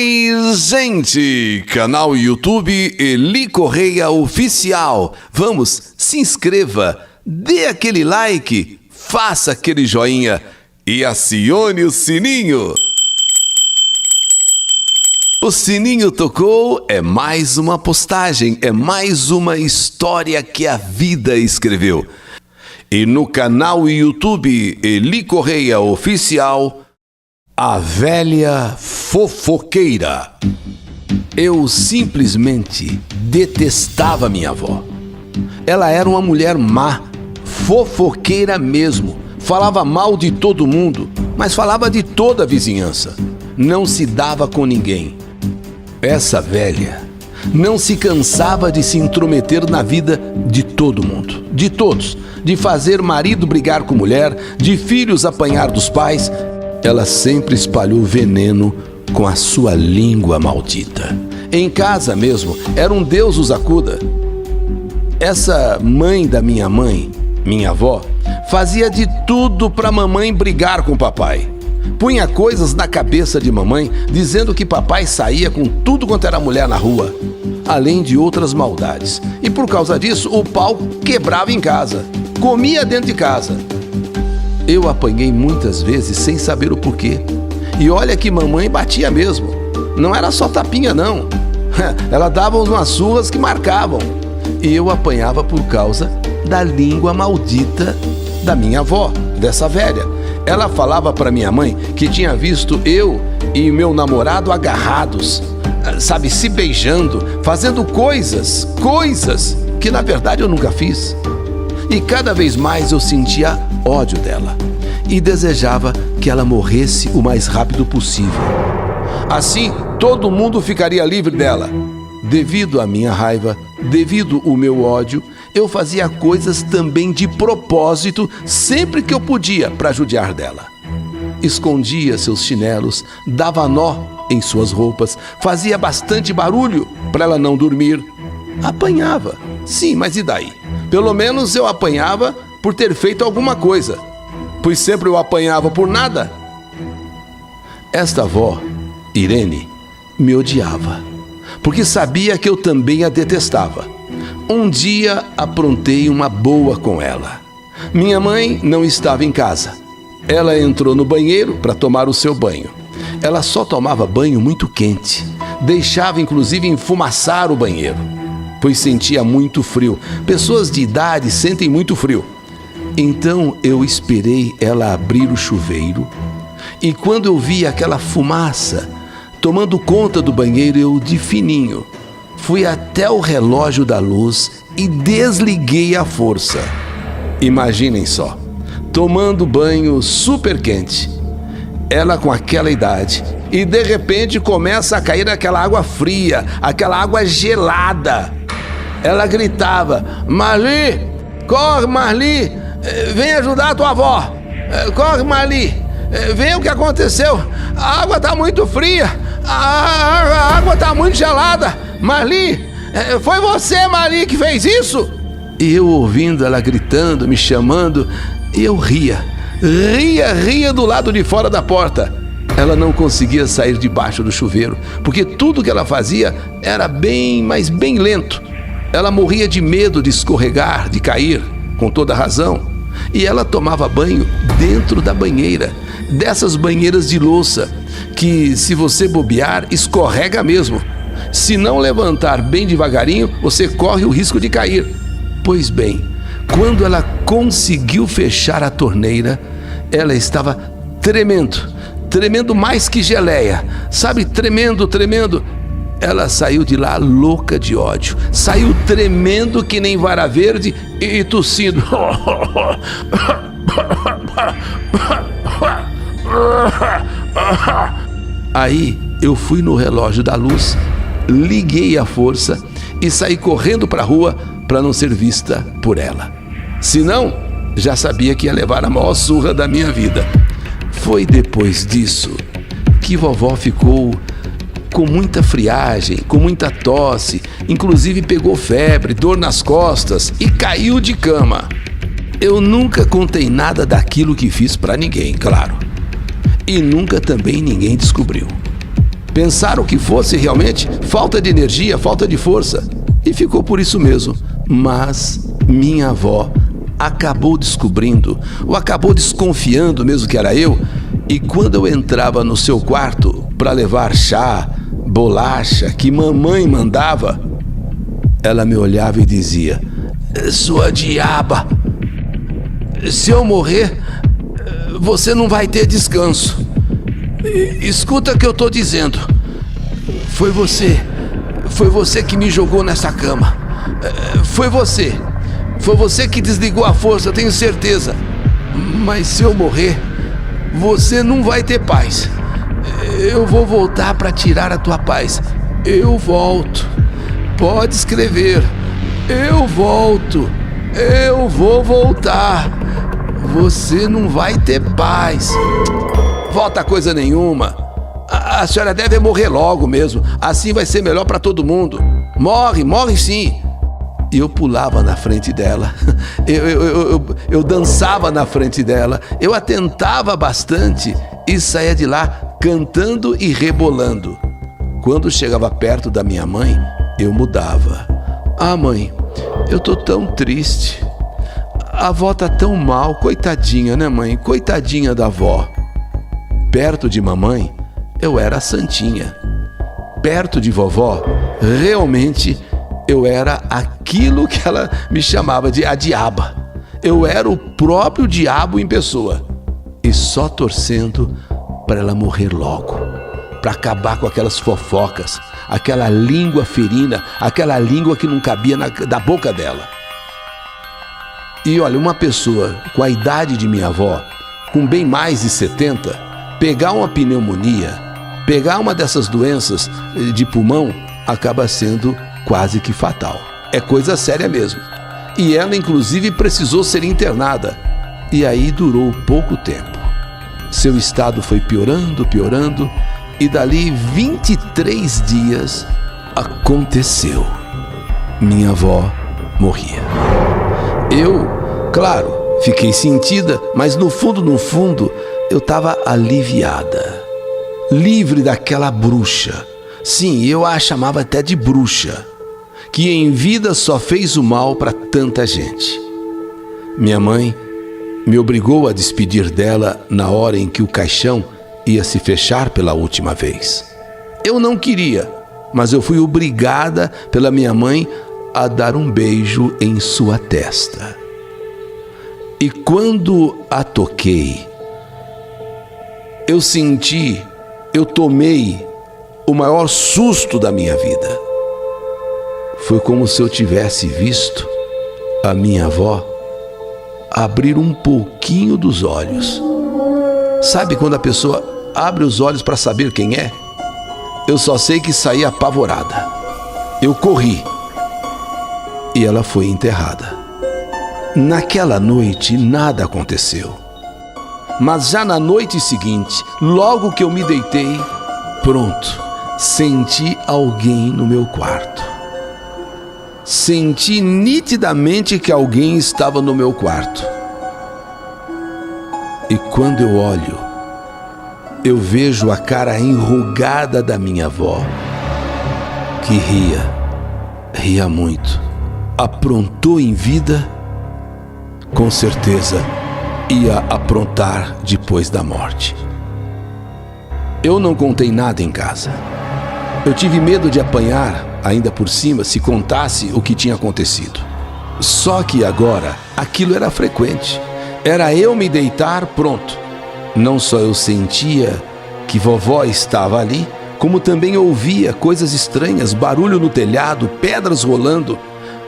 Oi, gente! Canal YouTube Eli Correia Oficial. Vamos, se inscreva, dê aquele like, faça aquele joinha e acione o sininho. O sininho tocou, é mais uma postagem, é mais uma história que a vida escreveu. E no canal YouTube Eli Correia Oficial, a velha fofoqueira. Eu simplesmente detestava minha avó. Ela era uma mulher má, fofoqueira mesmo. Falava mal de todo mundo, mas falava de toda a vizinhança. Não se dava com ninguém. Essa velha não se cansava de se intrometer na vida de todo mundo, de todos, de fazer marido brigar com mulher, de filhos apanhar dos pais. Ela sempre espalhou veneno com a sua língua maldita. Em casa mesmo, era um Deus os acuda. Essa mãe da minha mãe, minha avó, fazia de tudo para mamãe brigar com papai. Punha coisas na cabeça de mamãe, dizendo que papai saía com tudo quanto era mulher na rua, além de outras maldades. E por causa disso, o pau quebrava em casa, comia dentro de casa. Eu apanhei muitas vezes sem saber o porquê. E olha que mamãe batia mesmo. Não era só tapinha, não. Ela dava umas surras que marcavam. E eu apanhava por causa da língua maldita da minha avó, dessa velha. Ela falava para minha mãe que tinha visto eu e meu namorado agarrados, sabe, se beijando, fazendo coisas que na verdade eu nunca fiz. E cada vez mais eu sentia ódio dela e desejava que ela morresse o mais rápido possível. Assim, todo mundo ficaria livre dela. Devido à minha raiva, devido ao meu ódio, eu fazia coisas também de propósito sempre que eu podia para judiar dela. Escondia seus chinelos, dava nó em suas roupas, fazia bastante barulho para ela não dormir. Apanhava, sim, mas e daí? Pelo menos eu apanhava por ter feito alguma coisa, pois sempre eu apanhava por nada. Esta avó, Irene, me odiava, porque sabia que eu também a detestava. Um dia aprontei uma boa com ela. Minha mãe não estava em casa. Ela entrou no banheiro para tomar o seu banho. Ela só tomava banho muito quente, deixava inclusive enfumaçar o banheiro, pois sentia muito frio. Pessoas de idade sentem muito frio. Então eu esperei ela abrir o chuveiro e quando eu vi aquela fumaça tomando conta do banheiro, eu de fininho fui até o relógio da luz e desliguei à força. Imaginem só, tomando banho super quente, ela com aquela idade, e de repente começa a cair aquela água fria, aquela água gelada. Ela gritava: Marli, corre Marli, vem ajudar a tua avó, corre Marli, vê o que aconteceu, a água está muito fria, a água está muito gelada, Marli, foi você Marli que fez isso? E eu ouvindo ela gritando, me chamando, eu ria do lado de fora da porta. Ela não conseguia sair debaixo do chuveiro, porque tudo que ela fazia era bem, mas bem lento. Ela morria de medo de escorregar, de cair, com toda razão. E ela tomava banho dentro da banheira, dessas banheiras de louça, que se você bobear, escorrega mesmo. Se não levantar bem devagarinho, você corre o risco de cair. Pois bem, quando ela conseguiu fechar a torneira, ela estava tremendo mais que geleia, sabe, tremendo. Ela saiu de lá louca de ódio, saiu tremendo que nem vara verde e tossindo. Aí eu fui no relógio da luz, liguei a força e saí correndo para a rua para não ser vista por ela. Senão, já sabia que ia levar a maior surra da minha vida. Foi depois disso que vovó ficou com muita friagem, com muita tosse, inclusive pegou febre, dor nas costas e caiu de cama. Eu nunca contei nada daquilo que fiz para ninguém, claro. E nunca também ninguém descobriu. Pensaram que fosse realmente falta de energia, falta de força. E ficou por isso mesmo. Mas minha avó acabou descobrindo, ou acabou desconfiando mesmo que era eu. E quando eu entrava no seu quarto para levar chá, bolacha que mamãe mandava, ela me olhava e dizia: sua diaba, se eu morrer, você não vai ter descanso. Escuta o que eu tô dizendo. Foi você que me jogou nessa cama. Foi você que desligou a força, eu tenho certeza. Mas se eu morrer, você não vai ter paz. Eu vou voltar para tirar a tua paz. Eu volto. Pode escrever. Eu volto. Eu vou voltar. Você não vai ter paz. Volta coisa nenhuma. A senhora deve morrer logo mesmo. Assim vai ser melhor para todo mundo. Morre sim. E eu pulava na frente dela. Eu dançava na frente dela. Eu atentava bastante e saía de lá cantando e rebolando. Quando chegava perto da minha mãe, eu mudava. Ah, mãe, eu tô tão triste. A avó tá tão mal. Coitadinha, né, mãe? Coitadinha da avó. Perto de mamãe, eu era a santinha. Perto de vovó, realmente eu era aquilo que ela me chamava de a diaba. Eu era o próprio diabo em pessoa. E só torcendo para ela morrer logo, para acabar com aquelas fofocas, aquela língua ferina, aquela língua que não cabia da boca dela. E olha, uma pessoa com a idade de minha avó, com bem mais de 70, pegar uma pneumonia, pegar uma dessas doenças de pulmão, acaba sendo quase que fatal. É coisa séria mesmo. E ela, inclusive, precisou ser internada. E aí durou pouco tempo. Seu estado foi piorando, e dali 23 dias aconteceu. Minha avó morria. Eu, claro, fiquei sentida, mas no fundo, eu estava aliviada. Livre daquela bruxa. Sim, eu a chamava até de bruxa, que em vida só fez o mal para tanta gente. Minha mãe me obrigou a despedir dela na hora em que o caixão ia se fechar pela última vez. Eu não queria, mas eu fui obrigada pela minha mãe a dar um beijo em sua testa. E quando a toquei, eu tomei o maior susto da minha vida. Foi como se eu tivesse visto a minha avó abrir um pouquinho dos olhos. Sabe quando a pessoa abre os olhos para saber quem é? Eu só sei que saí apavorada. Eu corri e ela foi enterrada. Naquela noite nada aconteceu. Mas já na noite seguinte, logo que eu me deitei, pronto, senti alguém no meu quarto. Senti nitidamente que alguém estava no meu quarto. E quando eu olho, eu vejo a cara enrugada da minha avó, que ria muito. Aprontou em vida, com certeza ia aprontar depois da morte. Eu não contei nada em casa. Eu tive medo de apanhar, ainda por cima, se contasse o que tinha acontecido. Só que agora, aquilo era frequente. Era eu me deitar, pronto. Não só eu sentia que vovó estava ali, como também ouvia coisas estranhas, barulho no telhado, pedras rolando,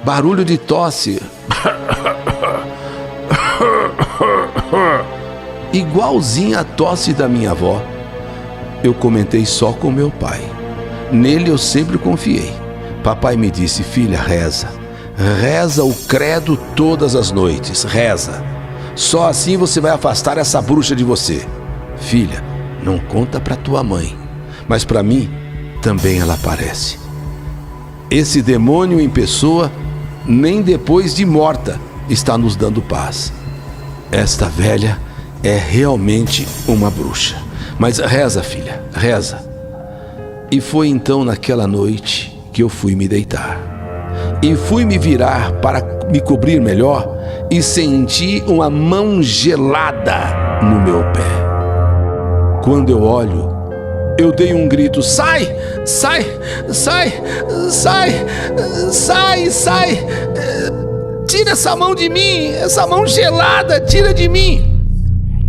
barulho de tosse. Igualzinha a tosse da minha avó. Eu comentei só com meu pai. Nele eu sempre confiei. Papai me disse: filha, reza. Reza o credo todas as noites. Reza. Só assim você vai afastar essa bruxa de você. Filha, não conta pra tua mãe, mas pra mim também ela aparece. Esse demônio em pessoa, nem depois de morta, está nos dando paz. Esta velha é realmente uma bruxa. Mas reza, filha, reza. E foi então naquela noite que eu fui me deitar. E fui me virar para me cobrir melhor e senti uma mão gelada no meu pé. Quando eu olho, eu dei um grito: sai, sai, sai, sai, sai, sai, tira essa mão de mim, essa mão gelada, tira de mim.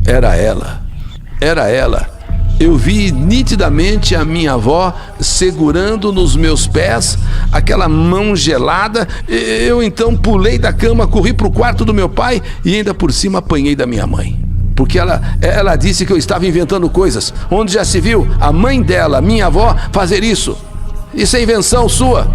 Era ela, era ela. Eu vi nitidamente a minha avó segurando nos meus pés aquela mão gelada. Eu então pulei da cama, corri para o quarto do meu pai e ainda por cima apanhei da minha mãe. Porque ela disse que eu estava inventando coisas. Onde já se viu a mãe dela, minha avó, fazer isso? Isso é invenção sua.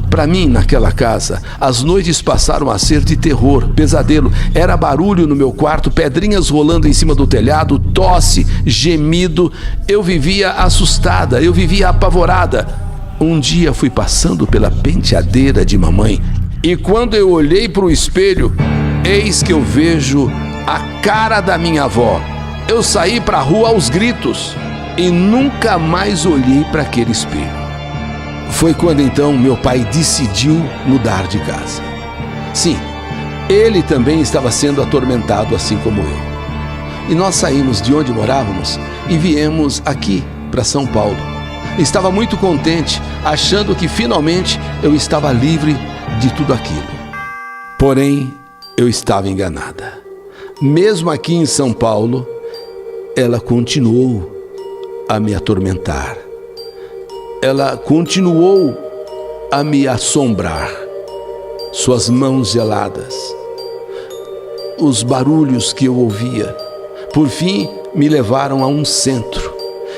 Para mim, naquela casa, as noites passaram a ser de terror, pesadelo. Era barulho no meu quarto, pedrinhas rolando em cima do telhado, tosse, gemido. Eu vivia assustada, eu vivia apavorada. Um dia fui passando pela penteadeira de mamãe e quando eu olhei para o espelho, eis que eu vejo a cara da minha avó. Eu saí para a rua aos gritos e nunca mais olhei para aquele espelho. Foi quando então meu pai decidiu mudar de casa. Sim, ele também estava sendo atormentado assim como eu. E nós saímos de onde morávamos e viemos aqui para São Paulo. Estava muito contente, achando que finalmente eu estava livre de tudo aquilo. Porém, eu estava enganada. Mesmo aqui em São Paulo, ela continuou a me atormentar. Ela continuou a me assombrar. Suas mãos geladas, os barulhos que eu ouvia, por fim me levaram a um centro.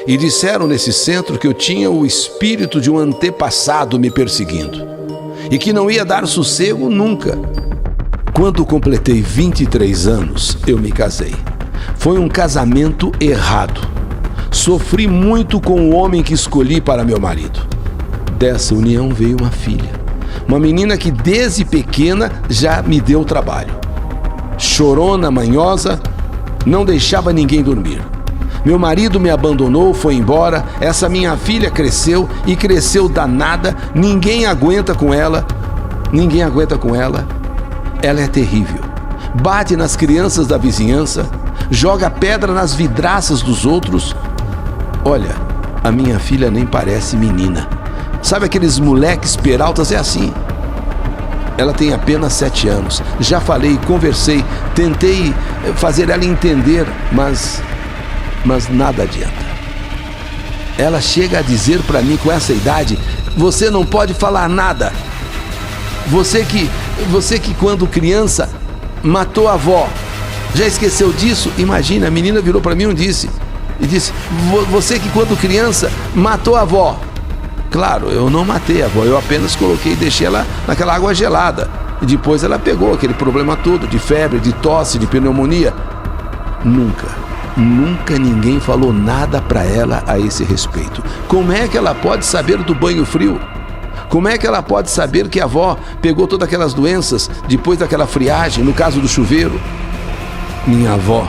E disseram nesse centro que eu tinha o espírito de um antepassado me perseguindo e que não ia dar sossego nunca. Quando completei 23 anos, eu me casei. Foi um casamento errado. Sofri muito com o homem que escolhi para meu marido. Dessa união veio uma filha, uma menina que desde pequena já me deu trabalho. Chorona, manhosa, não deixava ninguém dormir. Meu marido me abandonou, foi embora. Essa minha filha cresceu e cresceu danada. Ninguém aguenta com ela. Ninguém aguenta com ela. Ela é terrível. Bate nas crianças da vizinhança, joga pedra nas vidraças dos outros. Olha, a minha filha nem parece menina. Sabe aqueles moleques peraltas? É assim. Ela tem apenas 7 anos. Já falei, conversei, tentei fazer ela entender, mas nada adianta. Ela chega a dizer para mim com essa idade: você não pode falar nada. Você que quando criança matou a avó, já esqueceu disso? Imagina, a menina virou para mim e disse, você que quando criança matou a avó. Claro, eu não matei a avó, eu apenas coloquei e deixei ela naquela água gelada. E depois ela pegou aquele problema todo de febre, de tosse, de pneumonia. Nunca ninguém falou nada para ela a esse respeito. Como é que ela pode saber do banho frio? Como é que ela pode saber que a avó pegou todas aquelas doenças depois daquela friagem, no caso do chuveiro? Minha avó,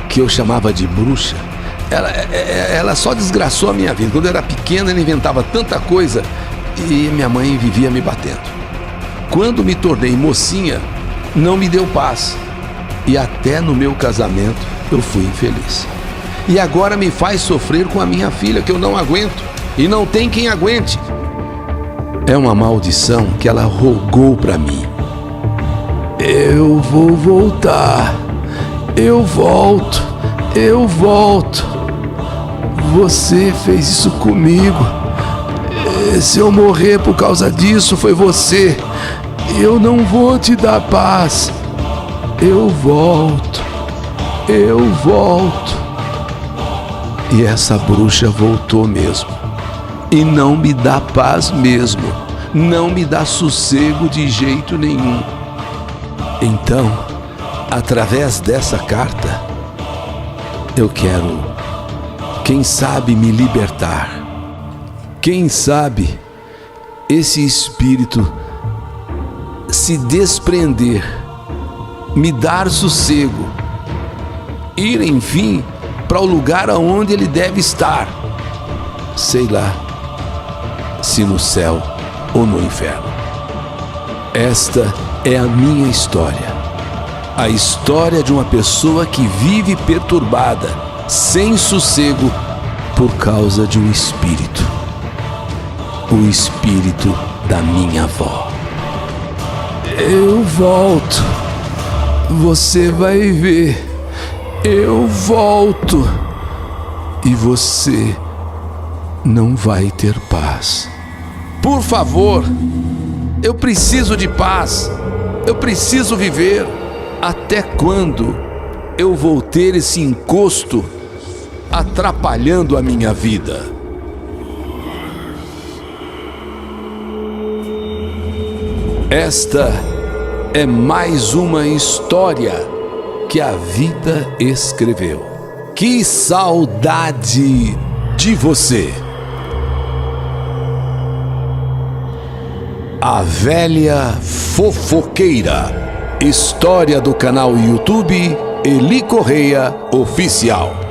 que eu chamava de bruxa, ela só desgraçou a minha vida. Quando eu era pequena, ela inventava tanta coisa e minha mãe vivia me batendo. Quando me tornei mocinha, não me deu paz. E até no meu casamento eu fui infeliz. E agora me faz sofrer com a minha filha, que eu não aguento. E não tem quem aguente. É uma maldição que ela rogou para mim. Eu vou voltar. Eu volto. Eu volto. Você fez isso comigo. Se eu morrer por causa disso, foi você. Eu não vou te dar paz. Eu volto. Eu volto. E essa bruxa voltou mesmo. E não me dá paz mesmo. Não me dá sossego de jeito nenhum. Então, através dessa carta, eu quero, quem sabe, me libertar. Quem sabe esse espírito se desprender, me dar sossego, ir, enfim, para o lugar aonde ele deve estar. Sei lá, se no céu ou no inferno. Esta é a minha história. A história de uma pessoa que vive perturbada, sem sossego, por causa de um espírito. O espírito da minha avó. Eu volto. Você vai ver. Eu volto. E você não vai ter paz. Por favor, eu preciso de paz. Eu preciso viver. Até quando eu vou ter esse encosto atrapalhando a minha vida? Esta é mais uma história que a vida escreveu. Que saudade de você! A Velha Fofoqueira. História do canal YouTube Eli Correia Oficial.